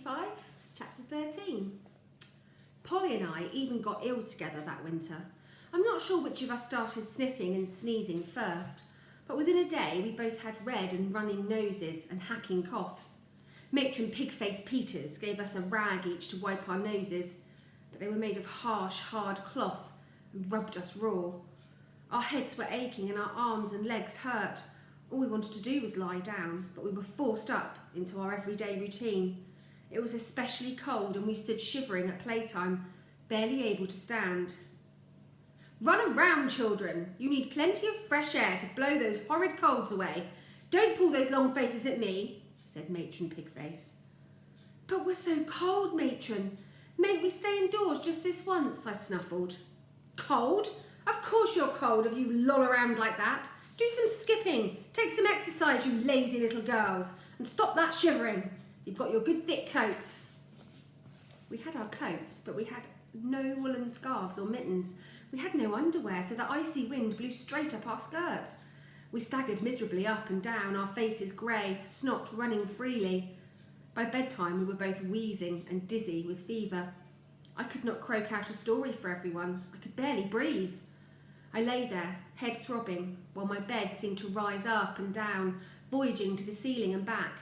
5, Chapter 13. Polly and I even got ill together that winter. I'm not sure which of us started sniffing and sneezing first, but within a day we both had red and running noses and hacking coughs. Matron Pigface Peters gave us a rag each to wipe our noses, but they were made of harsh, hard cloth and rubbed us raw. Our heads were aching and our arms and legs hurt. All we wanted to do was lie down, but we were forced up into our everyday routine. It was especially cold and we stood shivering at playtime, barely able to stand. "Run around, children. You need plenty of fresh air to blow those horrid colds away. Don't pull those long faces at me," said Matron Pigface. "But we're so cold, Matron. Mayn't we stay indoors just this once?" I snuffled. "Cold? Of course you're cold if you loll around like that. Do some skipping, take some exercise, you lazy little girls, and stop that shivering. You've got your good thick coats." We had our coats, but we had no woolen scarves or mittens. We had no underwear, so the icy wind blew straight up our skirts. We staggered miserably up and down, our faces grey, snot running freely. By bedtime we were both wheezing and dizzy with fever. I could not croak out a story for everyone. I could barely breathe. I lay there, head throbbing, while my bed seemed to rise up and down, voyaging to the ceiling and back.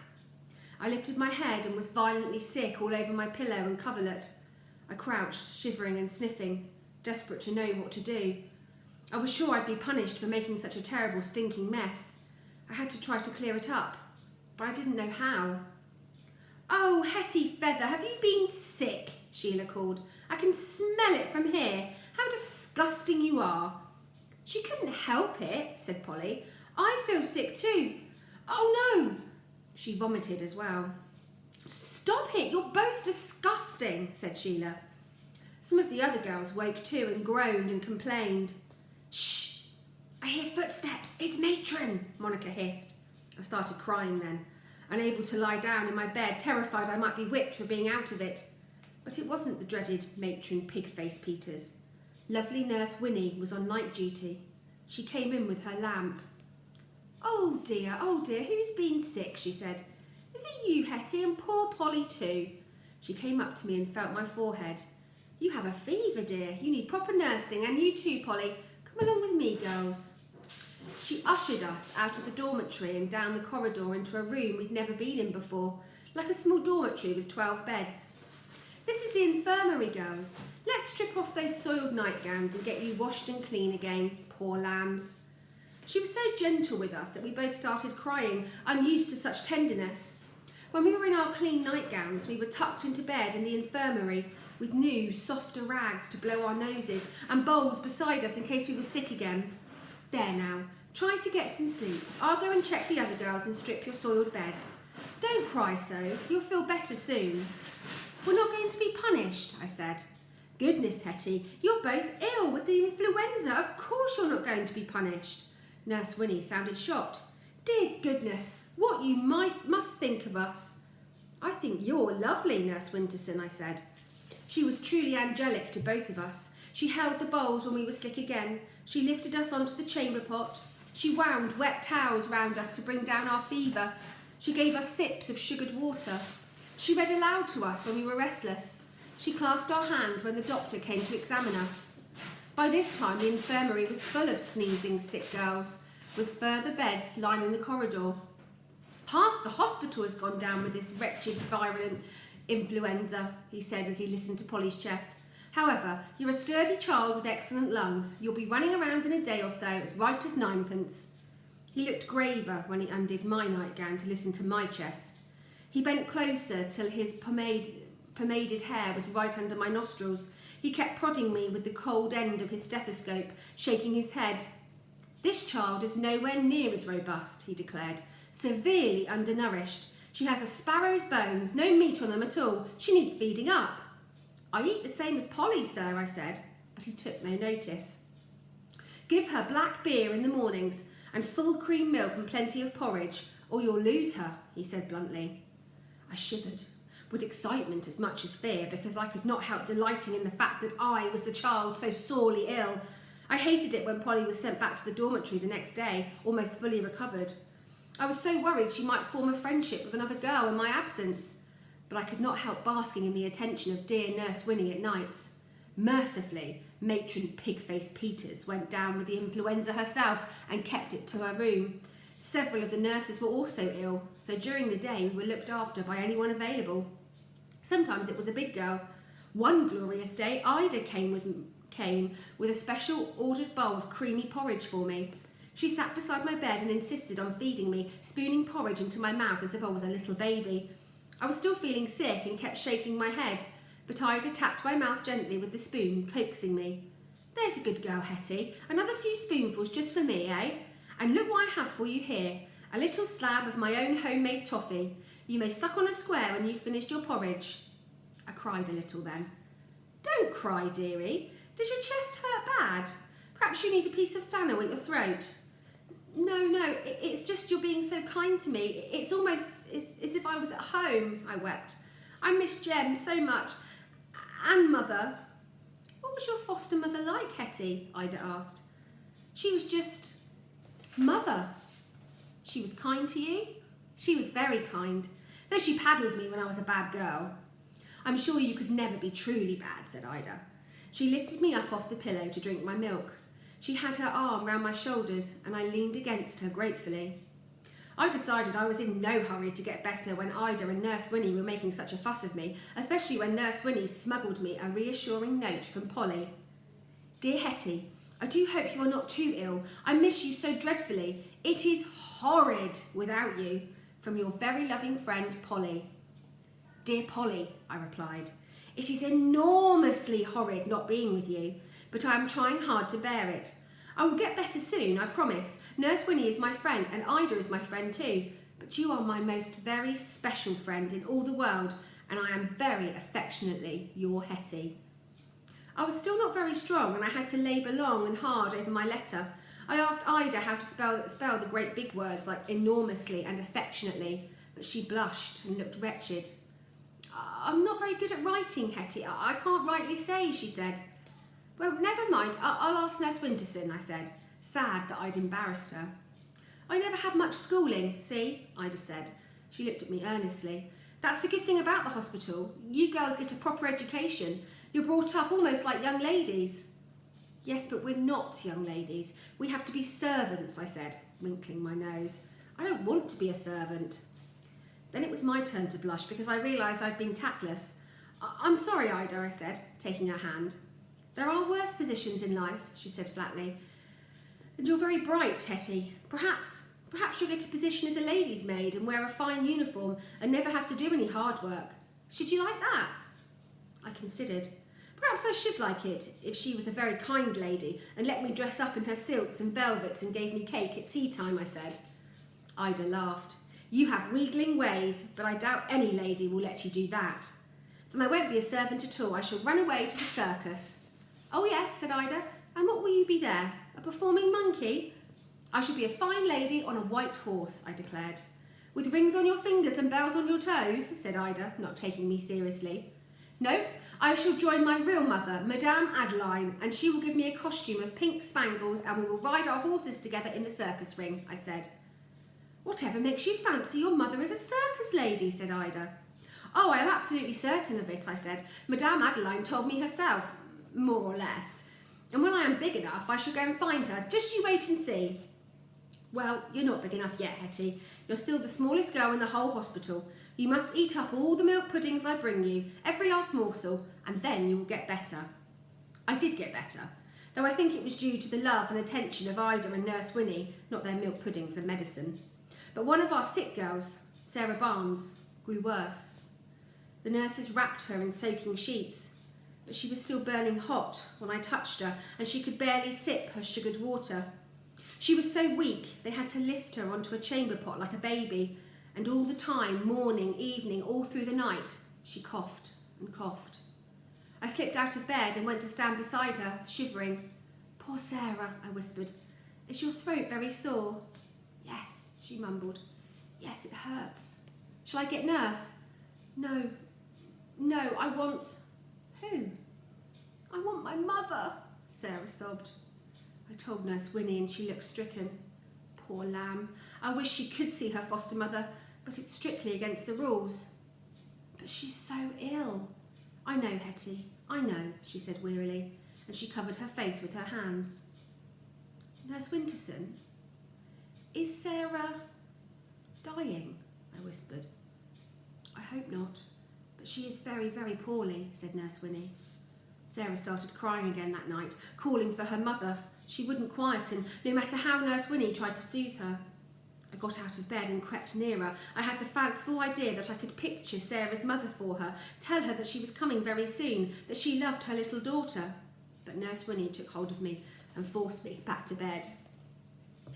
I lifted my head and was violently sick all over my pillow and coverlet. I crouched, shivering and sniffing, desperate to know what to do. I was sure I'd be punished for making such a terrible stinking mess. I had to try to clear it up, but I didn't know how. "Oh, Hetty Feather, have you been sick?" Sheila called. "I can smell it from here. How disgusting you are." "She couldn't help it," said Polly. "I feel sick too." "Oh no!" She vomited as well. "Stop it, you're both disgusting," said Sheila. Some of the other girls woke too and groaned and complained. "Shh! I hear footsteps. It's Matron," Monica hissed. I started crying then, unable to lie down in my bed, terrified I might be whipped for being out of it. But it wasn't the dreaded Matron Pigface Peters. Lovely Nurse Winnie was on night duty. She came in with her lamp. Oh dear, who's been sick?" she said. "Is it you, Hetty, and poor Polly too?" She came up to me and felt my forehead. "You have a fever, dear. You need proper nursing, and you too, Polly. Come along with me, girls." She ushered us out of the dormitory and down the corridor into a room we'd never been in before, like a small dormitory with 12 beds. "This is the infirmary, girls. Let's strip off those soiled nightgowns and get you washed and clean again, poor lambs." She was so gentle with us that we both started crying, unused to such tenderness. When we were in our clean nightgowns, we were tucked into bed in the infirmary with new, softer rags to blow our noses and bowls beside us in case we were sick again. "There now, try to get some sleep. I'll go and check the other girls and strip your soiled beds. Don't cry so, you'll feel better soon." "We're not going to be punished," I said. "Goodness, Hetty, you're both ill with the influenza. Of course you're not going to be punished." Nurse Winnie sounded shocked. "Dear goodness, what you must think of us." "I think you're lovely, Nurse Winterson," I said. She was truly angelic to both of us. She held the bowls when we were sick again. She lifted us onto the chamber pot. She wound wet towels round us to bring down our fever. She gave us sips of sugared water. She read aloud to us when we were restless. She clasped our hands when the doctor came to examine us. By this time, the infirmary was full of sneezing sick girls, with further beds lining the corridor. "Half the hospital has gone down with this wretched virulent influenza," he said as he listened to Polly's chest. "However, you're a sturdy child with excellent lungs. You'll be running around in a day or so, as right as ninepence." He looked graver when he undid my nightgown to listen to my chest. He bent closer till his pomaded hair was right under my nostrils. He kept prodding me with the cold end of his stethoscope, shaking his head. "This child is nowhere near as robust," he declared. "Severely undernourished. She has a sparrow's bones, no meat on them at all. She needs feeding up." "I eat the same as Polly, sir," I said, but he took no notice. "Give her black beer in the mornings and full cream milk and plenty of porridge, or you'll lose her," he said bluntly. I shivered, with excitement as much as fear, because I could not help delighting in the fact that I was the child so sorely ill. I hated it when Polly was sent back to the dormitory the next day, almost fully recovered. I was so worried she might form a friendship with another girl in my absence. but I could not help basking in the attention of dear Nurse Winnie at nights. Mercifully, matron Pig-faced Peters went down with the influenza herself and kept it to her room. Several of the nurses were also ill, so during the day we were looked after by anyone available. Sometimes it was a big girl. One glorious day, Ida came with a special ordered bowl of creamy porridge for me. She sat beside my bed and insisted on feeding me, spooning porridge into my mouth as if I was a little baby. I was still feeling sick and kept shaking my head, but Ida tapped my mouth gently with the spoon, coaxing me. "There's a good girl, Hetty. Another few spoonfuls just for me, eh? And look what I have for you here. A little slab of my own homemade toffee. You may suck on a square when you've finished your porridge." I cried a little then. "Don't cry, dearie. Does your chest hurt bad? Perhaps you need a piece of flannel at your throat." No, it's just you're being so kind to me. It's almost as if I was at home," I wept. "I miss Jem so much. And Mother." "What was your foster mother like, Hetty?" Ida asked. "She was just Mother." "She was kind to you?" "She was very kind, though she paddled me when I was a bad girl." "I'm sure you could never be truly bad," said Ida. She lifted me up off the pillow to drink my milk. She had her arm round my shoulders and I leaned against her gratefully. I decided I was in no hurry to get better when Ida and Nurse Winnie were making such a fuss of me, especially when Nurse Winnie smuggled me a reassuring note from Polly. "Dear Hetty, I do hope you are not too ill. I miss you so dreadfully. It is horrid without you. From your very loving friend, Polly." "Dear Polly," I replied, "it is enormously horrid not being with you, but I am trying hard to bear it. I will get better soon, I promise. Nurse Winnie is my friend and Ida is my friend too, but you are my most very special friend in all the world, and I am very affectionately your Hetty." I was still not very strong and I had to labour long and hard over my letter. I asked Ida how to spell the great big words like enormously and affectionately, but she blushed and looked wretched. "I'm not very good at writing, Hetty. I can't rightly say," she said. "Well, never mind. I'll ask Nurse Winterson," I said, sad that I'd embarrassed her. "I never had much schooling, see," Ida said. She looked at me earnestly. "That's the good thing about the hospital. You girls get a proper education. You're brought up almost like young ladies." "Yes, but we're not young ladies. We have to be servants," I said, wrinkling my nose. "I don't want to be a servant." Then it was my turn to blush because I realised I'd been tactless. "I'm sorry, Ida," I said, taking her hand. "There are worse positions in life," she said flatly. "And you're very bright, Hetty. Perhaps you'll get a position as a lady's maid and wear a fine uniform and never have to do any hard work. Should you like that?" I considered. Perhaps I should like it if she was a very kind lady and let me dress up in her silks and velvets and gave me cake at tea time, I said. Ida laughed. "You have wheedling ways, but I doubt any lady will let you do that." "Then I won't be a servant at all. I shall run away to the circus." "Oh yes," said Ida. "And what will you be there? A performing monkey?" "I shall be a fine lady on a white horse," I declared. "With rings on your fingers and bells on your toes?" said Ida, not taking me seriously. "No, I shall join my real mother, Madame Adeline, and she will give me a costume of pink spangles and we will ride our horses together in the circus ring," I said. "Whatever makes you fancy your mother is a circus lady?" said Ida. "Oh, I am absolutely certain of it," I said. "Madame Adeline told me herself, more or less. And when I am big enough, I shall go and find her. Just you wait and see." "Well, you're not big enough yet, Hetty. You're still the smallest girl in the whole hospital. You must eat up all the milk puddings I bring you, every last morsel, and then you will get better." I did get better, though I think it was due to the love and attention of Ida and Nurse Winnie, not their milk puddings and medicine. But one of our sick girls, Sarah Barnes, grew worse. The nurses wrapped her in soaking sheets, but she was still burning hot when I touched her, and she could barely sip her sugared water. She was so weak they had to lift her onto a chamber pot like a baby, and all the time, morning, evening, all through the night, she coughed and coughed. I slipped out of bed and went to stand beside her, shivering. "Poor Sarah," I whispered. "Is your throat very sore?" "Yes," she mumbled. "Yes, it hurts. Shall I get Nurse?" No, I want..." "Who?" "I want my mother," Sarah sobbed. I told Nurse Winnie and she looked stricken. Poor lamb. I wish she could see her foster mother, but it's strictly against the rules. "But But she's so ill. I know, Hetty, I know, she said wearily, and she covered her face with her hands. Nurse Winterson, is Sarah dying? I whispered. I hope not, but she is very, very poorly, said Nurse Winnie. Sarah started crying again that night, calling for her mother. She wouldn't quieten, no matter how Nurse Winnie tried to soothe her. I got out of bed and crept nearer. I had the fanciful idea that I could picture Sarah's mother for her, tell her that she was coming very soon, that she loved her little daughter. But Nurse Winnie took hold of me and forced me back to bed.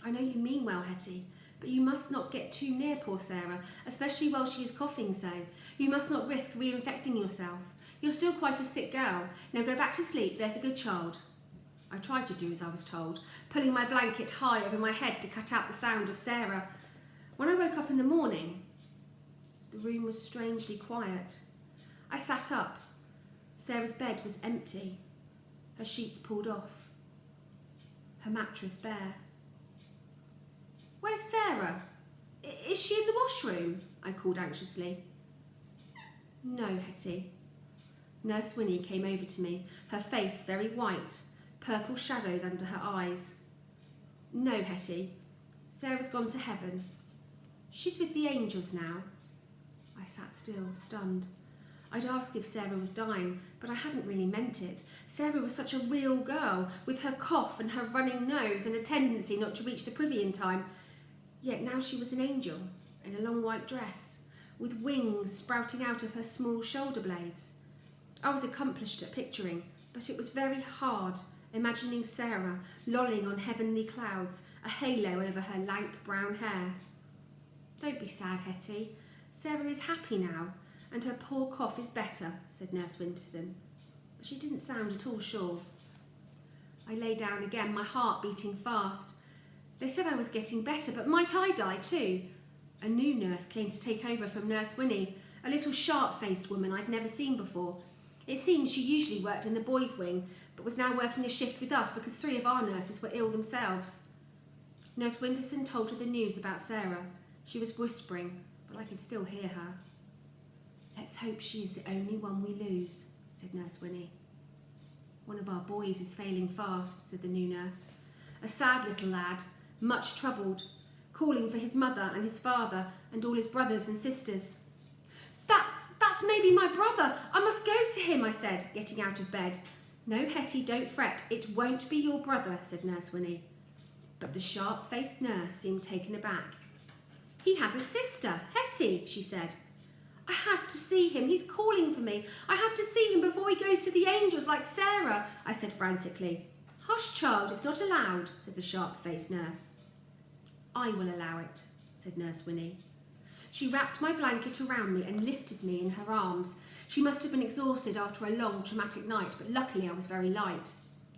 I know you mean well, Hetty, but you must not get too near poor Sarah, especially while she is coughing so. You must not risk reinfecting yourself. You're still quite a sick girl. Now go back to sleep, there's a good child. I tried to do as I was told, pulling my blanket high over my head to cut out the sound of Sarah. When I woke up in the morning, the room was strangely quiet. I sat up. Sarah's bed was empty, her sheets pulled off, her mattress bare. Where's Sarah? Is she in the washroom? I called anxiously. No, Hetty. Nurse Winnie came over to me, her face very white, purple shadows under her eyes. No, Hetty. Sarah's gone to heaven. She's with the angels now. I sat still, stunned. I'd asked if Sarah was dying, but I hadn't really meant it. Sarah was such a real girl, with her cough and her running nose and a tendency not to reach the privy in time. Yet now she was an angel, in a long white dress, with wings sprouting out of her small shoulder blades. I was accomplished at picturing, but it was very hard imagining Sarah lolling on heavenly clouds, a halo over her lank brown hair. Don't be sad, Hetty. Sarah is happy now, and her poor cough is better, said Nurse Winterson. But she didn't sound at all sure. I lay down again, my heart beating fast. They said I was getting better, but might I die too? A new nurse came to take over from Nurse Winnie, a little sharp-faced woman I'd never seen before. It seemed she usually worked in the boys' wing, but was now working a shift with us because 3 of our nurses were ill themselves. Nurse Winterson told her the news about Sarah. She was whispering, but I could still hear her. Let's hope she is the only one we lose, said Nurse Winnie. One of our boys is failing fast, said the new nurse. A sad little lad, much troubled, calling for his mother and his father and all his brothers and sisters. That's maybe my brother. I must go to him, I said, getting out of bed. No, Hetty, don't fret. It won't be your brother, said Nurse Winnie. But the sharp-faced nurse seemed taken aback. He has a sister, Hetty, she said. I have to see him. He's calling for me. I have to see him before he goes to the angels like Sarah, I said frantically. Hush, child, it's not allowed, said the sharp-faced nurse. I will allow it, said Nurse Winnie. She wrapped my blanket around me and lifted me in her arms. She must have been exhausted after a long, traumatic night, but luckily I was very light.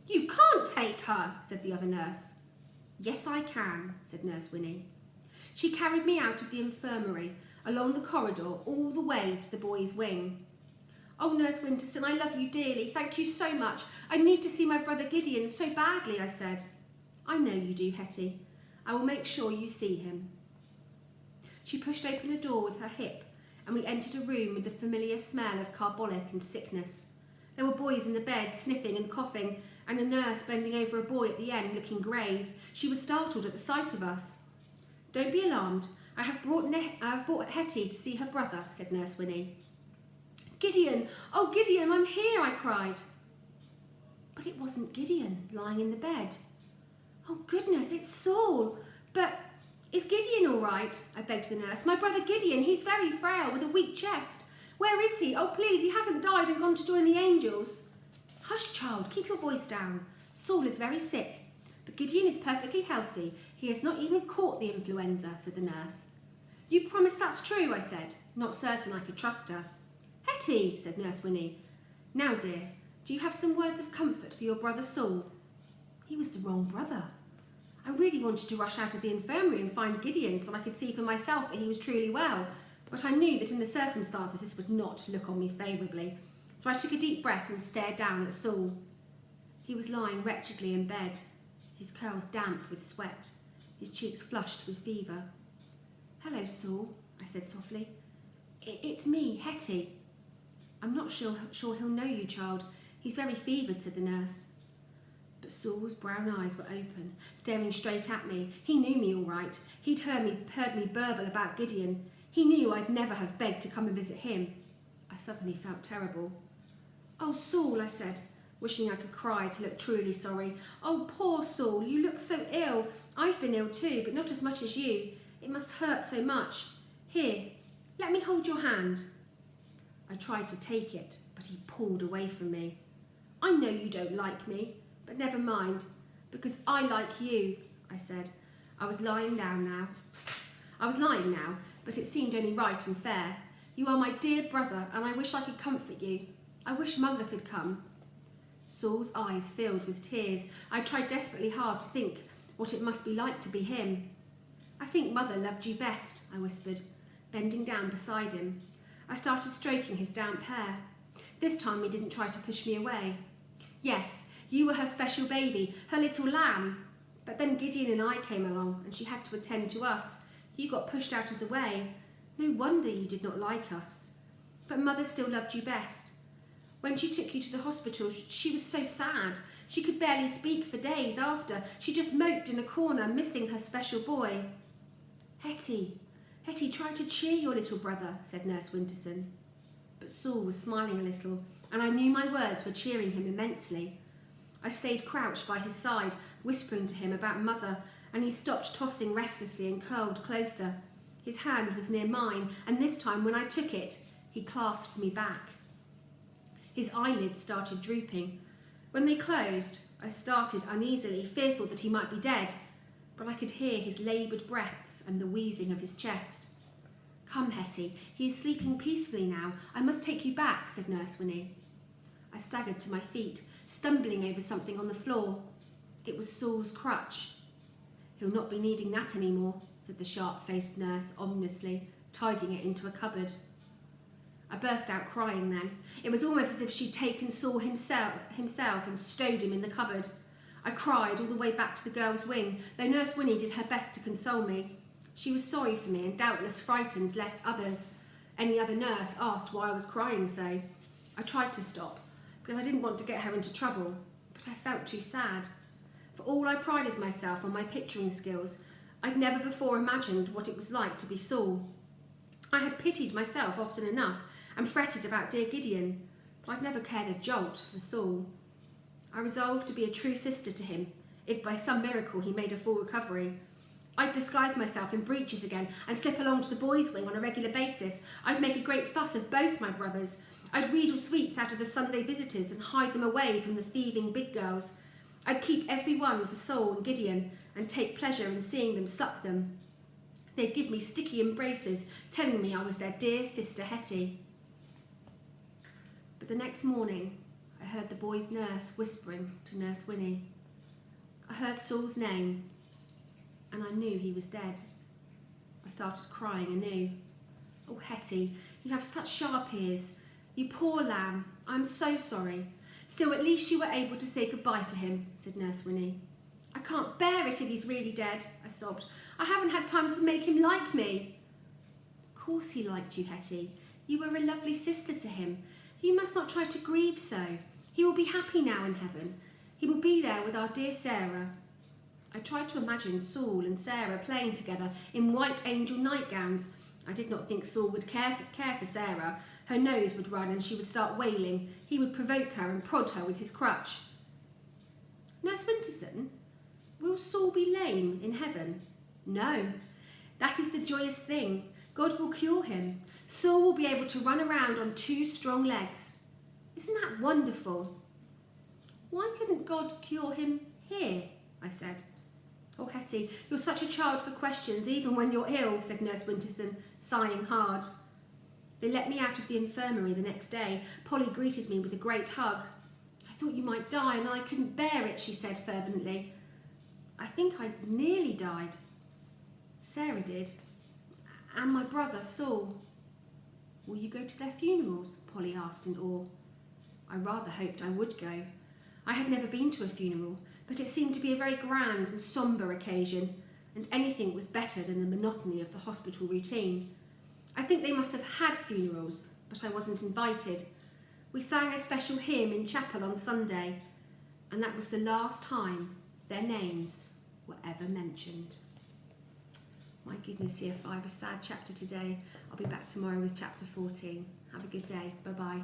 You can't take her, said the other nurse. Yes, I can, said Nurse Winnie. She carried me out of the infirmary, along the corridor, all the way to the boys' wing. Oh, Nurse Winterson, I love you dearly. Thank you so much. I need to see my brother Gideon so badly, I said. I know you do, Hetty. I will make sure you see him. She pushed open a door with her hip, and we entered a room with the familiar smell of carbolic and sickness. There were boys in the bed, sniffing and coughing, and a nurse bending over a boy at the end, looking grave. She was startled at the sight of us. Don't be alarmed. I have brought Hetty to see her brother, said Nurse Winnie. Gideon! Oh, Gideon, I'm here, I cried. But it wasn't Gideon lying in the bed. Oh, goodness, it's Saul. But is Gideon all right? I begged the nurse. My brother Gideon, he's very frail with a weak chest. Where is he? Oh, please, he hasn't died and gone to join the angels. Hush, child, keep your voice down. Saul is very sick, but Gideon is perfectly healthy. He has not even caught the influenza, said the nurse. You promise that's true, I said, not certain I could trust her. Hetty, said Nurse Winnie. Now, dear, do you have some words of comfort for your brother Saul? He was the wrong brother. I really wanted to rush out of the infirmary and find Gideon so I could see for myself that he was truly well, but I knew that in the circumstances this would not look on me favourably, so I took a deep breath and stared down at Saul. He was lying wretchedly in bed, his curls damp with sweat, his cheeks flushed with fever. Hello, Saul, I said softly. It's me, Hetty. I'm not sure he'll know you, child. He's very fevered, said the nurse. But Saul's brown eyes were open, staring straight at me. He knew me all right. He'd heard me burble about Gideon. He knew I'd never have begged to come and visit him. I suddenly felt terrible. Oh, Saul, I said, wishing I could cry to look truly sorry. Oh, poor Saul, you look so ill. I've been ill too, but not as much as you. It must hurt so much. Here, let me hold your hand. I tried to take it, but he pulled away from me. I know you don't like me, but never mind, because I like you, I said. I was lying now, but it seemed only right and fair. You are my dear brother, and I wish I could comfort you. I wish Mother could come. Saul's eyes filled with tears. I tried desperately hard to think what it must be like to be him. I think Mother loved you best, I whispered, bending down beside him. I started stroking his damp hair. This time he didn't try to push me away. Yes, you were her special baby, her little lamb. But then Gideon and I came along, and she had to attend to us. You got pushed out of the way. No wonder you did not like us. But Mother still loved you best. When she took you to the hospital, she was so sad. She could barely speak for days after. She just moped in a corner, missing her special boy. Hetty, try to cheer your little brother, said Nurse Winterson. But Saul was smiling a little, and I knew my words were cheering him immensely. I stayed crouched by his side, whispering to him about Mother, and he stopped tossing restlessly and curled closer. His hand was near mine, and this time when I took it, he clasped me back. His eyelids started drooping. When they closed, I started uneasily, fearful that he might be dead, but I could hear his laboured breaths and the wheezing of his chest. Come, Hetty, he is sleeping peacefully now. I must take you back, said Nurse Winnie. I staggered to my feet, stumbling over something on the floor. It was Saul's crutch. He'll not be needing that any more, said the sharp-faced nurse ominously, tidying it into a cupboard. I burst out crying then. It was almost as if she'd taken Saul himself and stowed him in the cupboard. I cried all the way back to the girls' wing, though Nurse Winnie did her best to console me. She was sorry for me and doubtless frightened lest any other nurse asked why I was crying so. I tried to stop, because I didn't want to get her into trouble, but I felt too sad. For all I prided myself on my picturing skills, I'd never before imagined what it was like to be Saul. I had pitied myself often enough and fretted about dear Gideon, but I'd never cared a jolt for Saul. I resolved to be a true sister to him, if by some miracle he made a full recovery. I'd disguise myself in breeches again and slip along to the boys' wing on a regular basis. I'd make a great fuss of both my brothers. I'd wheedle sweets out of the Sunday visitors and hide them away from the thieving big girls. I'd keep every one for Saul and Gideon and take pleasure in seeing them suck them. They'd give me sticky embraces, telling me I was their dear sister Hetty. But the next morning, I heard the boy's nurse whispering to Nurse Winnie. I heard Saul's name, and I knew he was dead. I started crying anew. Oh, Hetty, you have such sharp ears. You poor lamb, I'm so sorry. Still, at least you were able to say goodbye to him, said Nurse Winnie. I can't bear it if he's really dead, I sobbed. I haven't had time to make him like me. Of course he liked you, Hetty. You were a lovely sister to him. You must not try to grieve so. He will be happy now in heaven. He will be there with our dear Sarah. I tried to imagine Saul and Sarah playing together in white angel nightgowns. I did not think Saul would care for Sarah. Her nose would run and she would start wailing. He would provoke her and prod her with his crutch. Nurse Winterson, will Saul be lame in heaven? No. That is the joyous thing. God will cure him. Saul will be able to run around on 2 strong legs. Isn't that wonderful? Why couldn't God cure him here? I said. Oh, Hetty, you're such a child for questions, even when you're ill, said Nurse Winterson, sighing hard. They let me out of the infirmary the next day. Polly greeted me with a great hug. I thought you might die, and I couldn't bear it, she said fervently. I think I nearly died. Sarah did, and my brother, Saul. Will you go to their funerals? Polly asked in awe. I rather hoped I would go. I had never been to a funeral, but it seemed to be a very grand and sombre occasion, and anything was better than the monotony of the hospital routine. I think they must have had funerals, but I wasn't invited. We sang a special hymn in chapel on Sunday, and that was the last time their names were ever mentioned. My goodness, year 5, a sad chapter today. I'll be back tomorrow with chapter 14. Have a good day. Bye-bye.